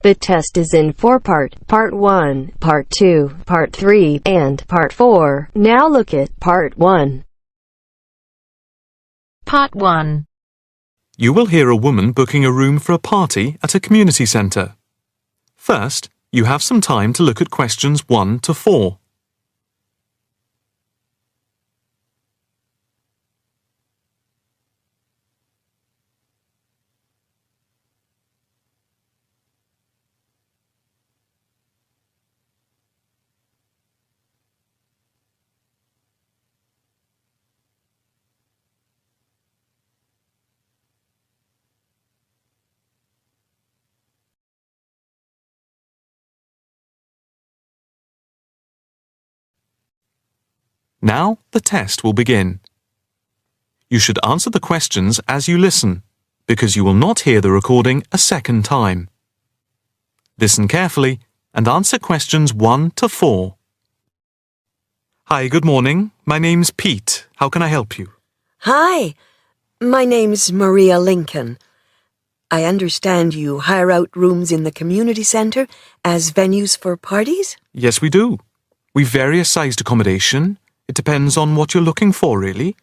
The test is in 4 parts: Part 1, Part 2, Part 3, and Part 4. Now look at Part 1. Part 1. You will hear a woman booking a room for a party at a community centre. First, you have some time to look at questions 1 to 4. Now the test will begin. You should answer the questions as you listen, because you will not hear the recording a second time. Listen carefully and answer questions 1 to 4. Hi, good morning. My name's Pete. How can I help you? Hi, my name's Maria Lincoln. I understand you hire out rooms in the community centre as venues for parties? Yes, we do. We've various sized accommodation. It depends on what you're looking for, really.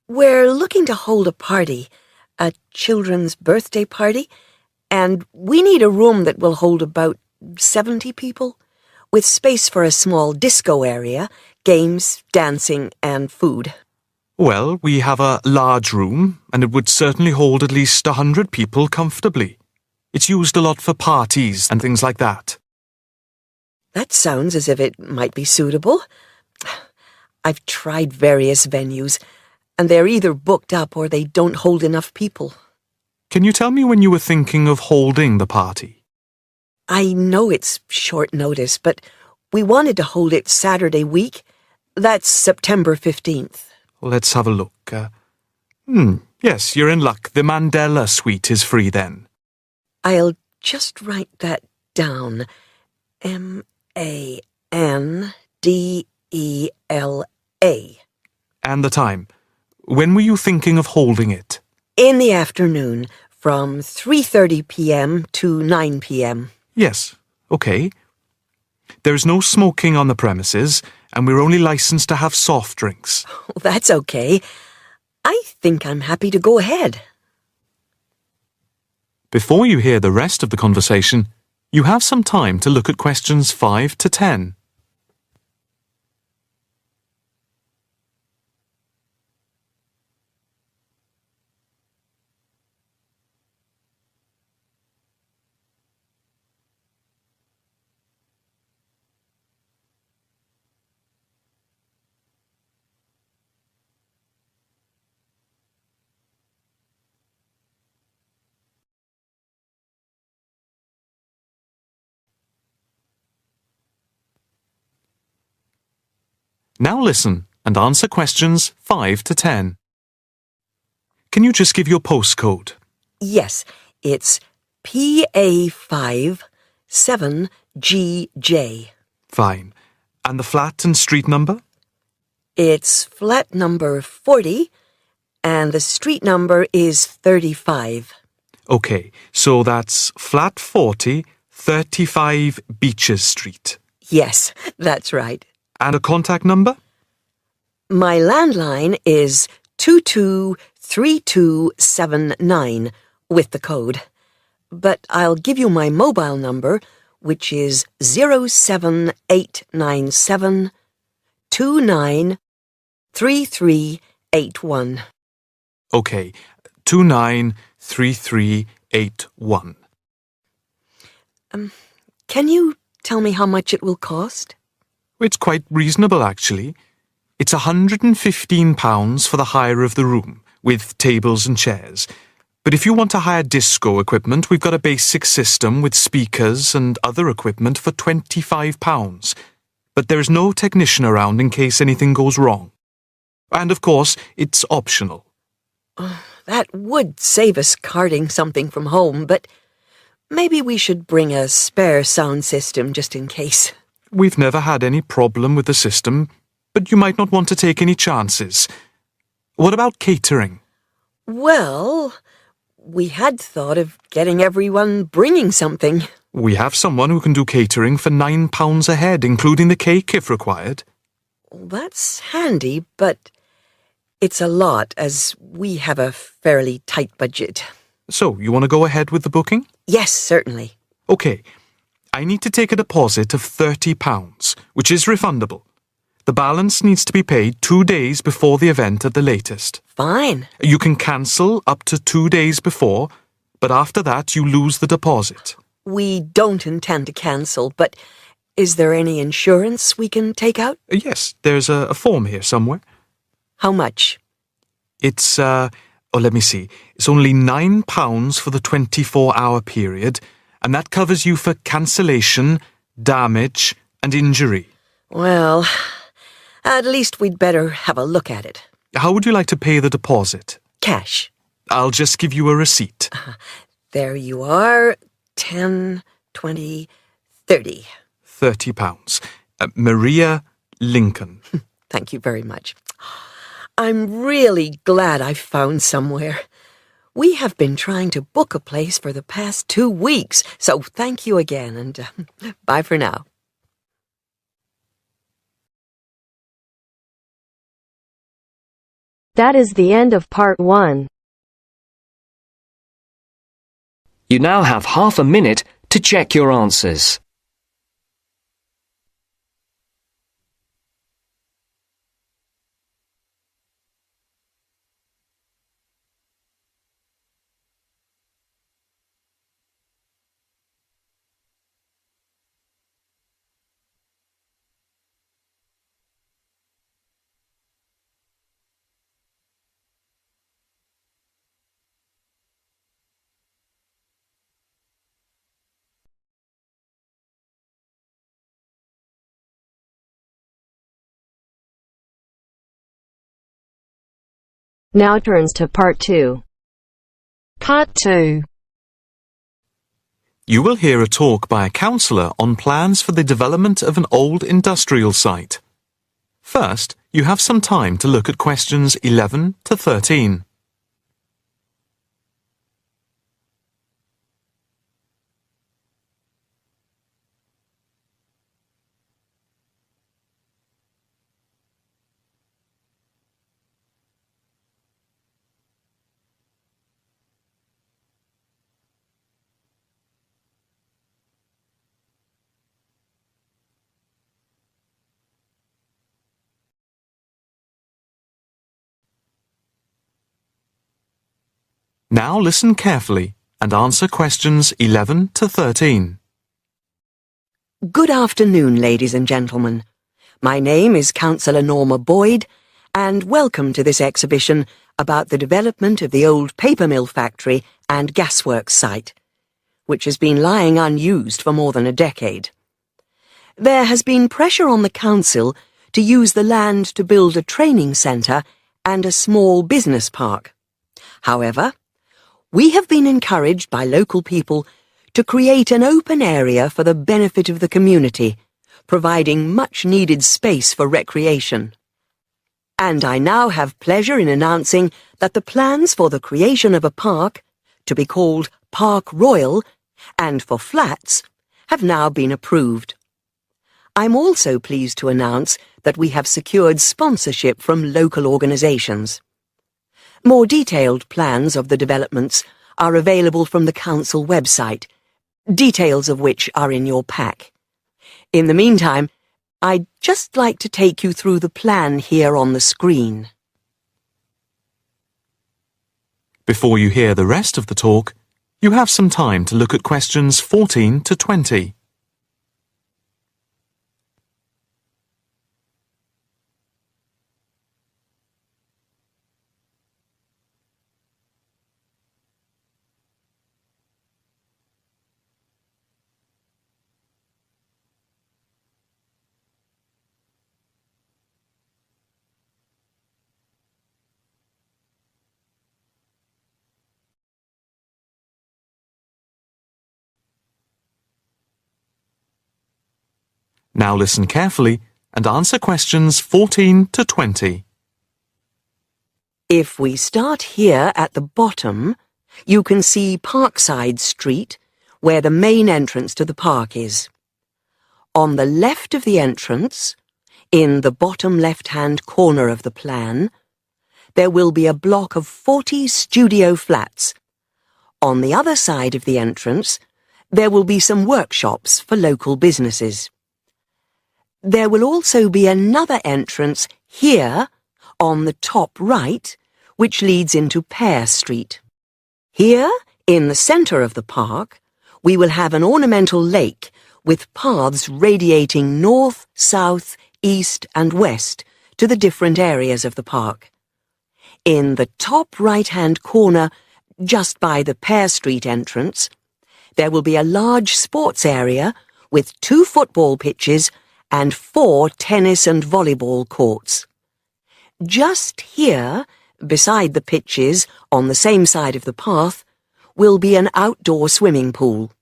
We're looking to hold a party, a children's birthday party, and we need a room that will hold about 70 people, with space for a small disco area, games, dancing, and food. Well, we have a large room, and it would certainly hold at least 100 people comfortably. It's used a lot for parties and things like that. That sounds as if it might be suitable. I've tried various venues, and they're either booked up or they don't hold enough people. Can you tell me when you were thinking of holding the party? I know it's short notice, but we wanted to hold it Saturday week. That's September 15th. Let's have a look. Yes, you're in luck. The Mandela suite is free then. I'll just write that down. Mandela. And the time. When were you thinking of holding it? In the afternoon, from 3:30 p.m. to 9 p.m. Yes, okay. There's no smoking on the premises, and we're only licensed to have soft drinks. That's okay. I think I'm happy to go ahead. Before you hear the rest of the conversation, you have some time to look at questions 5 to 10. Now listen and answer questions 5 to 10. Can you just give your postcode? Yes, it's PA5 7GJ. Fine. And the flat and street number? It's flat number 40, and the street number is 35. Okay, so that's flat 40, 35 Beaches Street. Yes, that's right. And a contact number? My landline is 223279 with the code. But I'll give you my mobile number, which is 07897 293381. Okay, 293381. Can you tell me how much it will cost? It's quite reasonable, actually. It's £115 for the hire of the room, with tables and chairs. But if you want to hire disco equipment, we've got a basic system with speakers and other equipment for £25. But there is no technician around in case anything goes wrong. And of course, it's optional. That would save us carting something from home, but maybe we should bring a spare sound system just in case. We've never had any problem with the system, but you might not want to take any chances. What about catering? Well, we had thought of getting everyone bringing something. We have someone who can do catering for £9 a head, including the cake if required. That's handy, but it's a lot as we have a fairly tight budget. So, you want to go ahead with the booking? Yes, certainly. OK. I need to take a deposit of £30, which is refundable. The balance needs to be paid 2 days before the event at the latest. Fine. You can cancel up to 2 days before, but after that you lose the deposit. We don't intend to cancel, but is there any insurance we can take out? Yes, there's a form here somewhere. How much? It's, let me see. It's only £9 for the 24-hour period, and that covers you for cancellation, damage, and injury. Well, at least we'd better have a look at it. How would you like to pay the deposit? Cash. I'll just give you a receipt. There you are. 10, 20, 30. £30. Maria Lincoln. Thank you very much. I'm really glad I found somewhere. We have been trying to book a place for the past 2 weeks, so thank you again, and bye for now. That is the end of part 1. You now have half a minute to check your answers. Now turns to part 2. Part 2. You will hear a talk by a counsellor on plans for the development of an old industrial site. First, you have some time to look at questions 11 to 13. Now listen carefully and answer questions 11 to 13. Good afternoon, ladies and gentlemen. My name is Councillor Norma Boyd, and welcome to this exhibition about the development of the old paper mill factory and gasworks site, which has been lying unused for more than a decade. There has been pressure on the council to use the land to build a training centre and a small business park. However, we have been encouraged by local people to create an open area for the benefit of the community, providing much-needed space for recreation. And I now have pleasure in announcing that the plans for the creation of a park, to be called Park Royal, and for flats, have now been approved. I'm also pleased to announce that we have secured sponsorship from local organisations. More detailed plans of the developments are available from the council website, details of which are in your pack. In the meantime, I'd just like to take you through the plan here on the screen. Before you hear the rest of the talk, you have some time to look at questions 14 to 20. Now listen carefully and answer questions 14 to 20. If we start here at the bottom, you can see Parkside Street, where the main entrance to the park is. On the left of the entrance, in the bottom left-hand corner of the plan, there will be a block of 40 studio flats. On the other side of the entrance, there will be some workshops for local businesses. There will also be another entrance here, on the top right, which leads into Pear Street. Here, in the centre of the park, we will have an ornamental lake with paths radiating north, south, east and west to the different areas of the park. In the top right-hand corner, just by the Pear Street entrance, there will be a large sports area with 2 football pitches and 4 tennis and volleyball courts. Just here, beside the pitches, on the same side of the path, will be an outdoor swimming pool.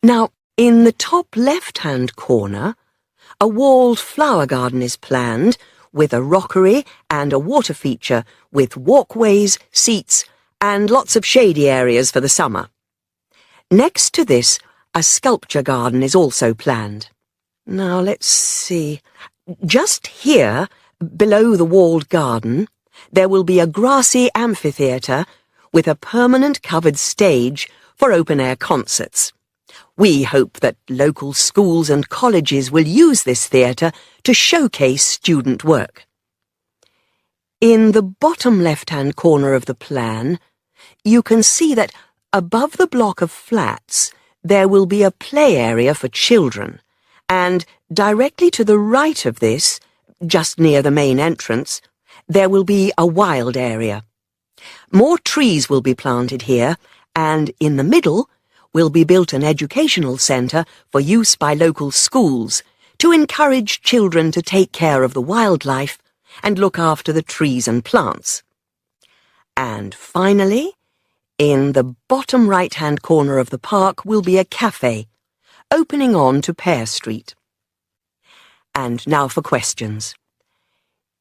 Now, in the top left-hand corner, a walled flower garden is planned with a rockery and a water feature with walkways, seats, and lots of shady areas for the summer. Next to this, a sculpture garden is also planned. Now, let's see. Just here, below the walled garden, there will be a grassy amphitheatre with a permanent covered stage for open-air concerts. We hope that local schools and colleges will use this theatre to showcase student work. In the bottom left-hand corner of the plan, you can see that above the block of flats there will be a play area for children, and directly to the right of this, just near the main entrance, there will be a wild area. More trees will be planted here, and in the middle will be built an educational centre for use by local schools to encourage children to take care of the wildlife and look after the trees and plants. And finally, in the bottom right-hand corner of the park will be a cafe, opening on to Pear Street. And now for questions.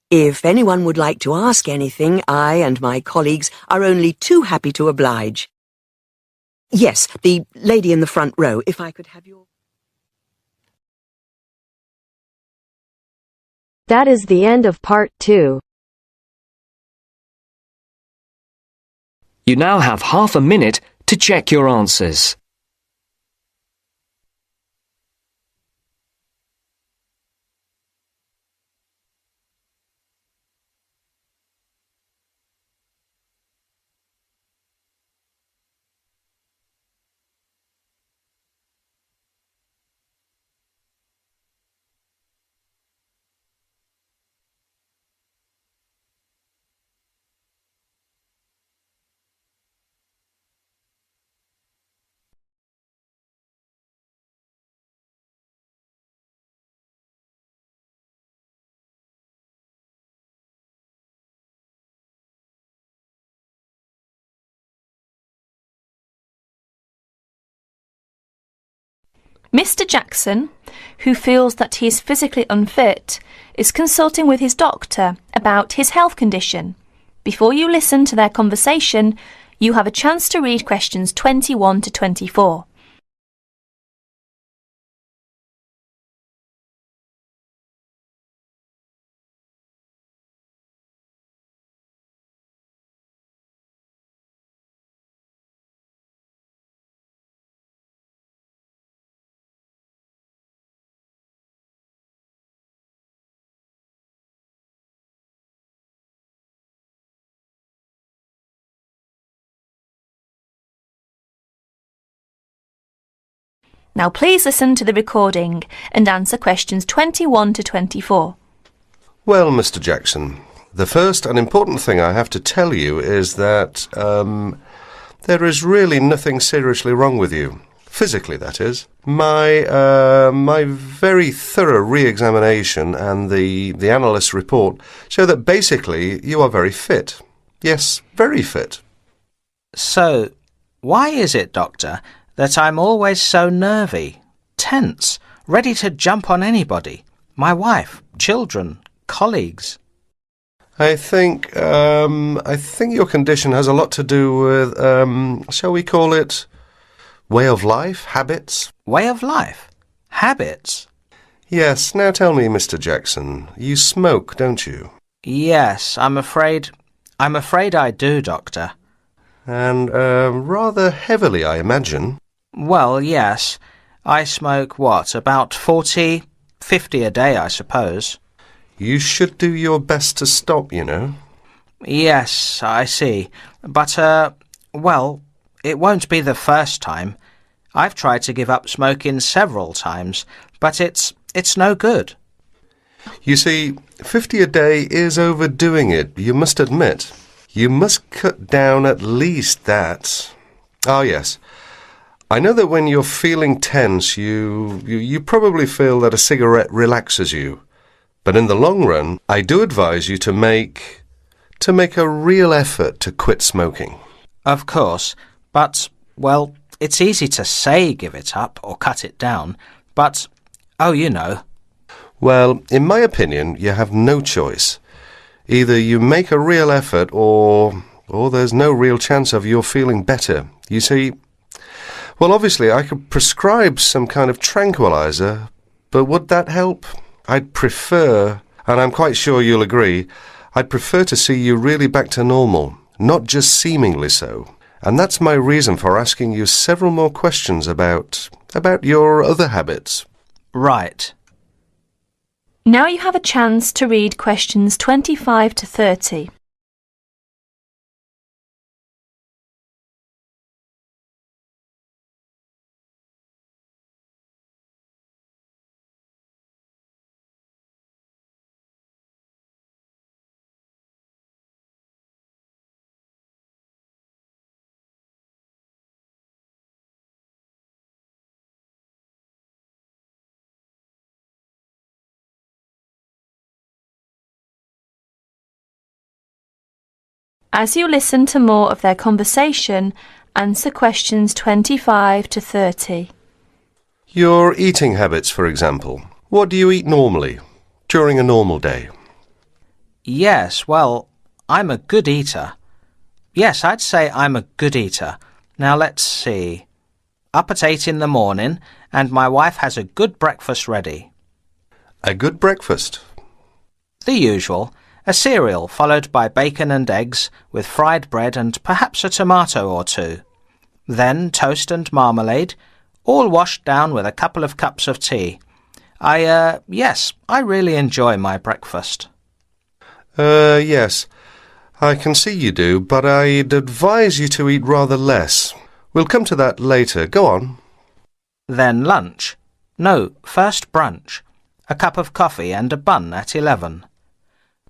If anyone would like to ask anything, I and my colleagues are only too happy to oblige. Yes, the lady in the front row, if I could have your... That is the end of part 2. You now have half a minute to check your answers. Mr. Jackson, who feels that he is physically unfit, is consulting with his doctor about his health condition. Before you listen to their conversation, you have a chance to read questions 21 to 24. Now please listen to the recording and answer questions 21 to 24. Well, Mr. Jackson, the first and important thing I have to tell you is that there is really nothing seriously wrong with you. Physically, that is. My very thorough re-examination and the analyst's report show that basically you are very fit. Yes, very fit. So, why is it, Doctor, that I'm always so nervy, tense, ready to jump on anybody? My wife, children, colleagues. I think your condition has a lot to do with, shall we call it, Way of life? Habits? Way of life? Habits? Yes, now tell me, Mr. Jackson, you smoke, don't you? Yes, I'm afraid I do, Doctor. And, rather heavily, I imagine. Well, yes. I smoke, about 40, 50 a day, I suppose. You should do your best to stop, you know. Yes, I see. But, well, it won't be the first time. I've tried to give up smoking several times, but it's no good. You see, 50 a day is overdoing it, you must admit. You must cut down at least that. Ah, yes. I know that when you're feeling tense, you probably feel that a cigarette relaxes you. But in the long run, I do advise you to make a real effort to quit smoking. Of course, but, well, it's easy to say give it up or cut it down, but, oh, you know. Well, in my opinion, you have no choice. Either you make a real effort or there's no real chance of your feeling better. You see, well, obviously I could prescribe some kind of tranquilizer, but would that help? I'd prefer, and I'm quite sure you'll agree, I'd prefer to see you really back to normal, not just seemingly so. And that's my reason for asking you several more questions about your other habits. Right. Now you have a chance to read questions 25 to 30. As you listen to more of their conversation, answer questions 25 to 30. Your eating habits, for example. What do you eat normally, during a normal day? Yes, well, I'm a good eater. Yes, I'd say I'm a good eater. Now let's see. Up at 8 in the morning, and my wife has a good breakfast ready. A good breakfast. The usual. A cereal followed by bacon and eggs with fried bread and perhaps a tomato or two. Then toast and marmalade, all washed down with a couple of cups of tea. Yes, I really enjoy my breakfast. Yes, I can see you do, but I'd advise you to eat rather less. We'll come to that later. Go on. Then lunch. No, first brunch. A cup of coffee and a bun at 11.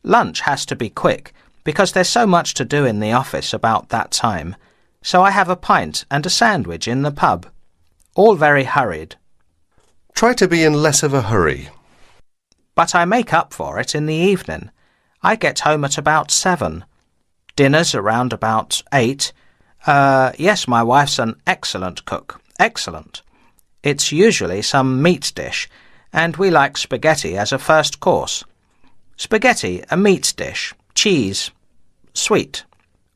Lunch has to be quick, because there's so much to do in the office about that time, so I have a pint and a sandwich in the pub. All very hurried. Try to be in less of a hurry. But I make up for it in the evening. I get home at about 7. Dinner's around about 8. Yes, my wife's an excellent cook. Excellent. It's usually some meat dish, and we like spaghetti as a first course. Spaghetti, a meat dish, cheese, sweet.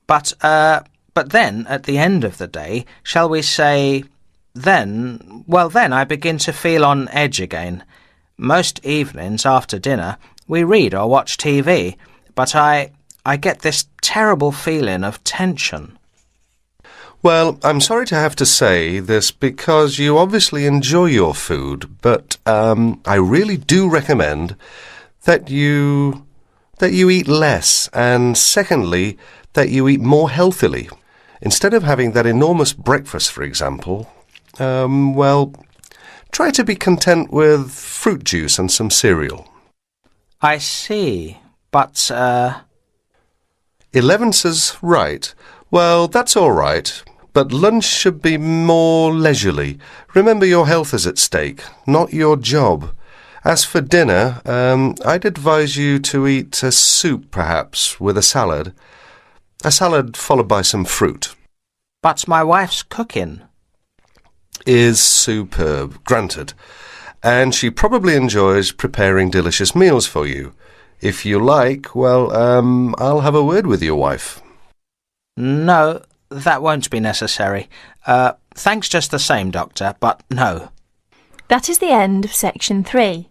But then, at the end of the day, shall we say, then I begin to feel on edge again. Most evenings after dinner, we read or watch TV, but I get this terrible feeling of tension. Well, I'm sorry to have to say this because you obviously enjoy your food, but I really do recommend that you eat less, and secondly, that you eat more healthily. Instead of having that enormous breakfast, for example, try to be content with fruit juice and some cereal. I see, but, 11 says right. Well, that's all right, but lunch should be more leisurely. Remember, your health is at stake, not your job. As for dinner, I'd advise you to eat a soup, perhaps, with a salad. A salad followed by some fruit. But my wife's cooking is superb, granted. And she probably enjoys preparing delicious meals for you. If you like, I'll have a word with your wife. No, That won't be necessary. Thanks just the same, Doctor, but no. That is the end of section 3.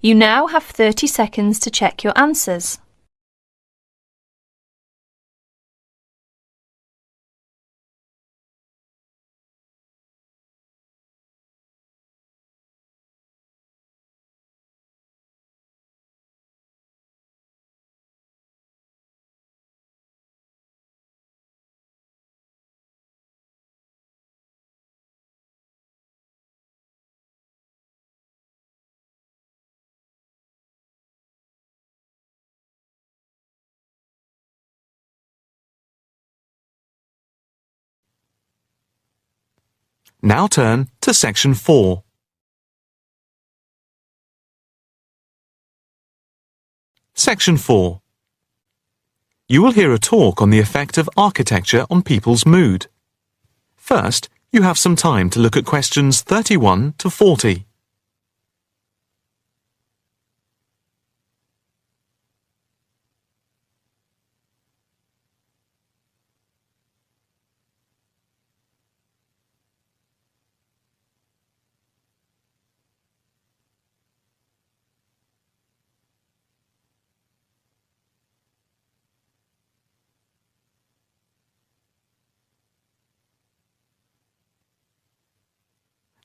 You now have 30 seconds to check your answers. Now turn to section 4. Section 4. You will hear a talk on the effect of architecture on people's mood. First, you have some time to look at questions 31 to 40.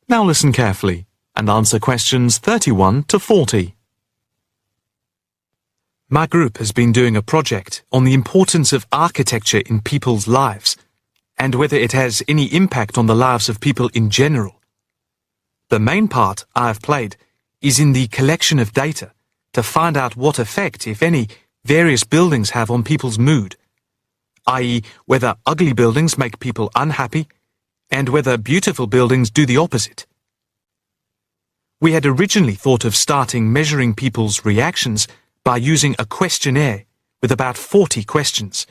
Now listen carefully and answer questions 31 to 40. My group has been doing a project on the importance of architecture in people's lives and whether it has any impact on the lives of people in general. The main part I have played is in the collection of data to find out what effect, if any, various buildings have on people's mood, i.e., whether ugly buildings make people unhappy and whether beautiful buildings do the opposite. We had originally thought of starting measuring people's reactions by using a questionnaire with about 40 questions,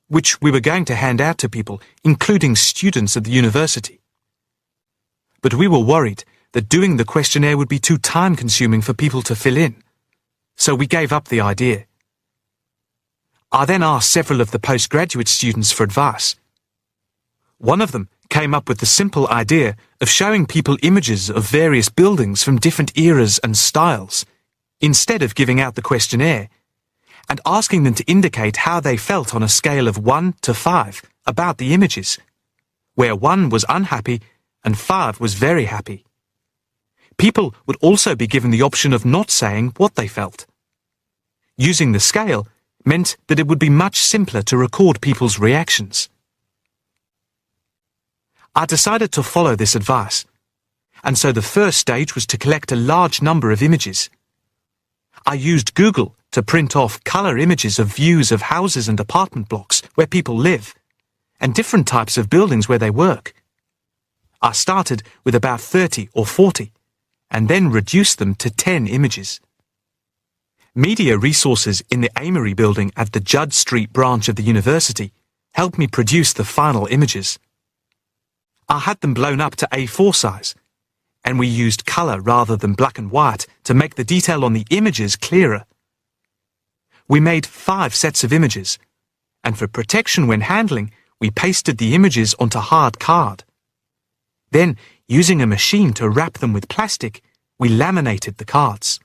which we were going to hand out to people, including students at the university. But we were worried that doing the questionnaire would be too time-consuming for people to fill in, so we gave up the idea. I then asked several of the postgraduate students for advice. One of them came up with the simple idea of showing people images of various buildings from different eras and styles, instead of giving out the questionnaire, and asking them to indicate how they felt on a scale of 1 to 5 about the images, where 1 was unhappy and 5 was very happy. People would also be given the option of not saying what they felt. Using the scale meant that it would be much simpler to record people's reactions. I decided to follow this advice, and so the first stage was to collect a large number of images. I used Google to print off colour images of views of houses and apartment blocks where people live, and different types of buildings where they work. I started with about 30 or 40, and then reduced them to 10 images. Media resources in the Amory building at the Judd Street branch of the university helped me produce the final images. I had them blown up to A4 size, and we used colour rather than black and white to make the detail on the images clearer. We made 5 sets of images, and for protection when handling, we pasted the images onto hard card. Then, using a machine to wrap them with plastic, we laminated the cards.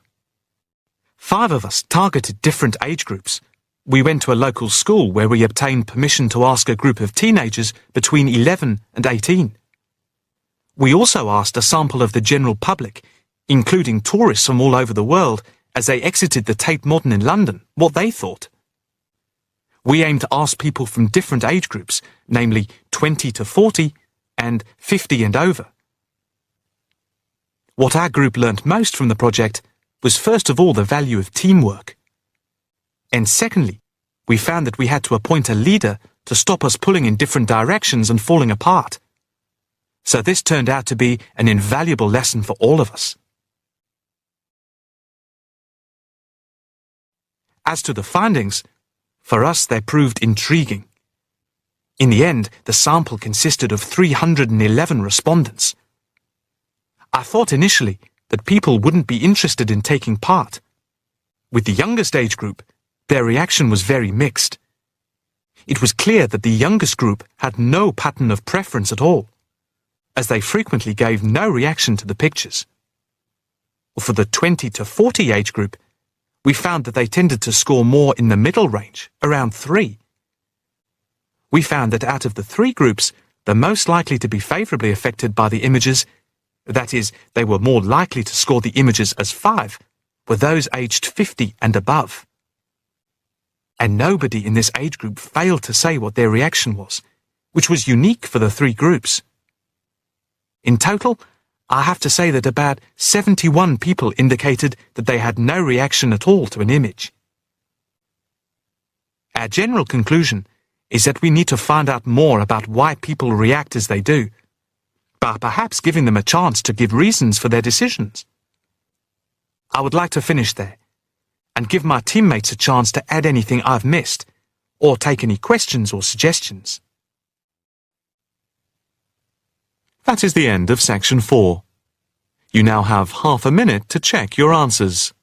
5 of us targeted different age groups. We went to a local school where we obtained permission to ask a group of teenagers between 11 and 18. We also asked a sample of the general public, including tourists from all over the world, as they exited the Tate Modern in London, what they thought. We aimed to ask people from different age groups, namely 20 to 40 and 50 and over. What our group learnt most from the project was first of all the value of teamwork. And secondly, we found that we had to appoint a leader to stop us pulling in different directions and falling apart. So this turned out to be an invaluable lesson for all of us. As to the findings, for us they proved intriguing. In the end, the sample consisted of 311 respondents. I thought initially that people wouldn't be interested in taking part. With the youngest age group, their reaction was very mixed. it was clear that the youngest group had no pattern of preference at all, as they frequently gave no reaction to the pictures. For the 20 to 40 age group, we found that they tended to score more in the middle range, around 3. We found that out of the 3 groups, the most likely to be favourably affected by the images, that is, they were more likely to score the images as 5, were those aged 50 and above. And nobody in this age group failed to say what their reaction was, which was unique for the 3 groups. In total, I have to say that about 71 people indicated that they had no reaction at all to an image. Our general conclusion is that we need to find out more about why people react as they do, by perhaps giving them a chance to give reasons for their decisions. I would like to finish there, and give my teammates a chance to add anything I've missed, or take any questions or suggestions. That is the end of section 4. You now have half a minute to check your answers.